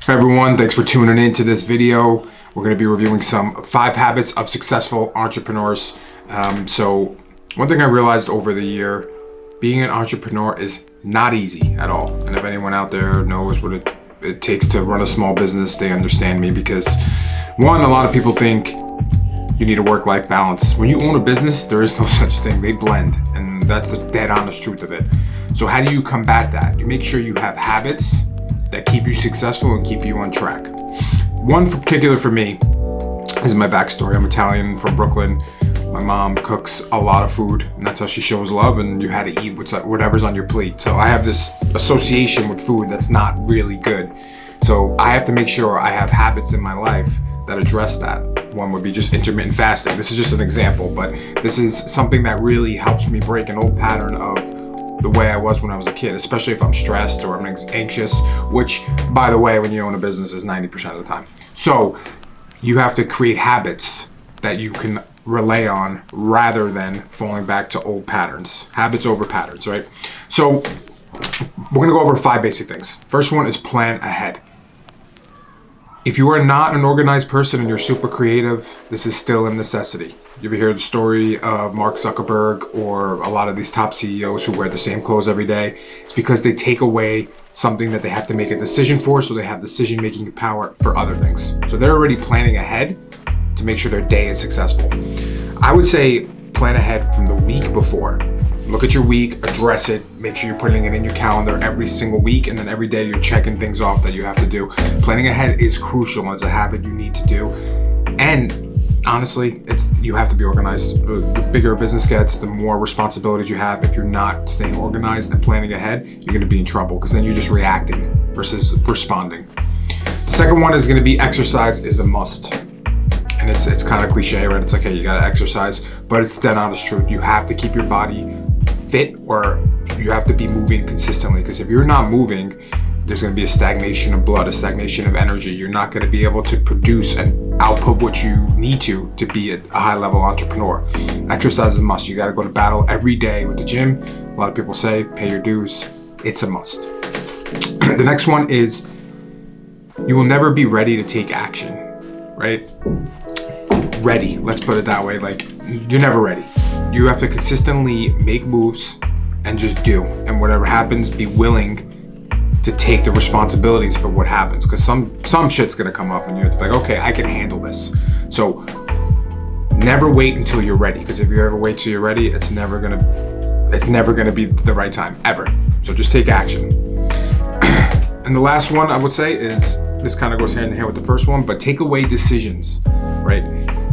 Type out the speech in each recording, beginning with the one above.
Hi everyone, thanks for tuning in to this video. We're going to be reviewing some 5 habits of successful entrepreneurs. So one thing I realized over the year, being an entrepreneur is not easy at all. And if anyone out there knows what it takes to run a small business, they understand me, because one, a lot of people think you need a work-life balance. When you own a business, there is no such thing. They blend, and that's the dead honest truth of it. So how do you combat that? You make sure you have habits that keep you successful and keep you on track. One particular for me is my backstory. I'm Italian from Brooklyn. My mom cooks a lot of food, and that's how she shows love, and you had to eat whatever's on your plate. So I have this association with food that's not really good. So I have to make sure I have habits in my life that address that. One would be just intermittent fasting. This is just an example, but this is something that really helps me break an old pattern of the way I was when I was a kid, especially if I'm stressed or I'm anxious, which, by the way, when you own a business is 90% of the time. So you have to create habits that you can rely on rather than falling back to old patterns. Habits over patterns, right? So we're gonna go over 5 basic things. First one is plan ahead. If you are not an organized person and you're super creative, this is still a necessity. You ever hear the story of Mark Zuckerberg or a lot of these top CEOs who wear the same clothes every day? It's because they take away something that they have to make a decision for, so they have decision-making power for other things. So they're already planning ahead to make sure their day is successful. I would say plan ahead from the week before. Look at your week, address it, make sure you're putting it in your calendar every single week, and then every day you're checking things off that you have to do. Planning ahead is crucial. It's a habit you need to do. And honestly, you have to be organized. The bigger a business gets, the more responsibilities you have. If you're not staying organized and planning ahead, you're gonna be in trouble, because then you're just reacting versus responding. The second one is gonna be exercise is a must. And it's kind of cliche, right? It's like, hey, you gotta exercise, but it's dead honest truth. You have to keep your body fit, or you have to be moving consistently, because if you're not moving, there's going to be a stagnation of blood, a stagnation of energy. You're not going to be able to produce and output what you need to be a high level entrepreneur. Exercise is a must. You got to go to battle every day with the gym. A lot of people say pay your dues. It's a must. The next one is you will never be ready to take action, right? Ready, let's put it that way. Like, you're never ready. You have to consistently make moves and just do, and whatever happens, be willing to take the responsibilities for what happens, because some shit's gonna come up and you have to be like, okay, I can handle this. So never wait until you're ready, because if you ever wait till you're ready, it's never gonna be the right time, ever. So just take action. And the last one I would say is, this kind of goes hand in hand with the first one, but take away decisions, right?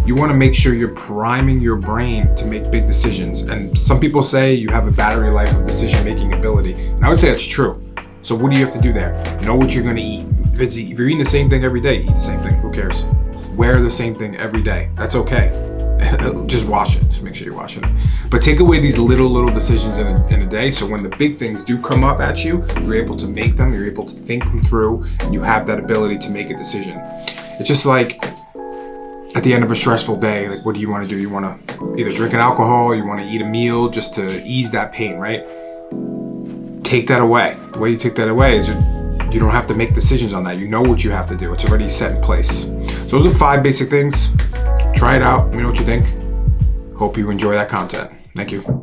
You want to make sure you're priming your brain to make big decisions. And some people say you have a battery life of decision-making ability. And I would say that's true. So what do you have to do there? Know what you're going to eat. If you're eating the same thing every day, eat the same thing. Who cares? Wear the same thing every day. That's okay. Just wash it. Just make sure you're washing it. But take away these little decisions in a day, so when the big things do come up at you, you're able to make them, you're able to think them through, and you have that ability to make a decision. It's just like at the end of a stressful day, like, what do you want to do? You want to either drink an alcohol, you want to eat a meal just to ease that pain, right? Take that away. The way you take that away is you don't have to make decisions on that. You know what you have to do. It's already set in place. So those are 5 basic things. Try it out. Let me know what you think. Hope you enjoy that content. Thank you.